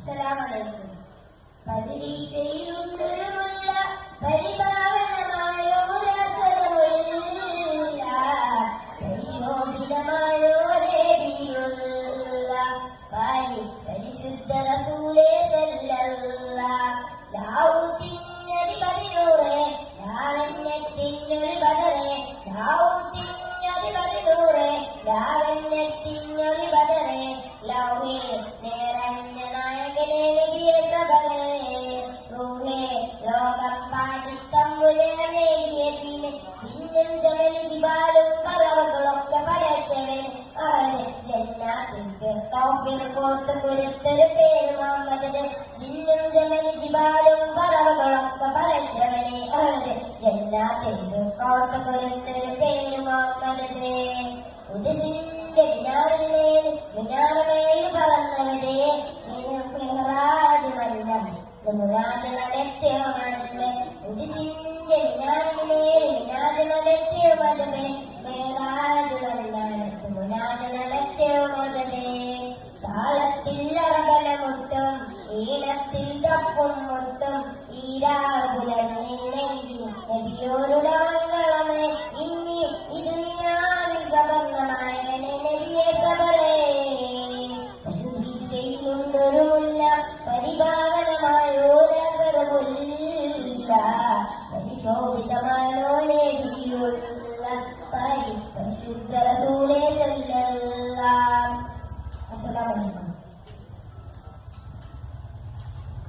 അസ്സലാമലൈക്കും. പരിദിശയിലുണ്ടൊരു മുല്ല, പരിപാവനമായൊരസരമുല്ല, പരിശോഭിതമായൊരേടിയുള്ള പരിശുദ്ധ റസൂലേ സല്ലല്ലാഹ്. ലാവുത്തിഞ്ഞൊരു പതിനൂറെ, ലാവണ്യത്തിഞ്ഞൊരു ബദറെ, ലാവുത്തിഞ്ഞൊരു പതിനൂറെ, ലാവണ്യത്തിഞ്ഞൊരു ബദറെ, ലൗഹേ നിറഞ്ഞ നായകനെ നബിയെ സബറേ, റൂഹേ ലോകം പാടിത്തമ്പുരാനേകിയതിന്, ചിന്നും ജമലി ജിബാലും പറവകളൊക്കെ പടച്ചവൻ, അവന് ജന്നാത്തിൽ ഫിർദൗസിൽ കൊടുത്തൊരു പേര് മുഹമ്മദ്. ചിന്നും ജമലി ജിബാലും പറവകളൊക്കെ പടച്ചവനെ, അവന് ജന്നാത്തിൽ കൊടുത്തൊരു പേര് മുഹമ്മദ്. ഉദസിന്റെ മിനാരമേൽ പറന്നവരെ, മിഹ്റാജ് മന്നം മുരാദ് നടത്തിയ മതമേ, ഉദസിന്റെ മിനാജ് നടത്തിയ മതമേ, മിഹ്റാജ് മന്നം മുരാദ് നടത്തിയ മതമേ. താളത്തിൽ അറബനമുട്ടും ഈണത്തിൽ തപ്പും മുട്ടും ഈരാപുലങ്ങില്ലെങ്കിൽ നബിയോരുടെ മംഗളമേ, ഇനി ഇത് നീയാവിൽ സവർണമായ നബിയെ സബറേ. പരിദിശയിലുണ്ടൊരു മുല്ല, പരിപാവനമായൊരസരമുല്ല, പരിശോഭിതമായോ നബിയുള്ള പരിശുദ്ധ റസൂലേ സല്ലല്ലാഹ്. അസ്സലാമു അലൈക്കും.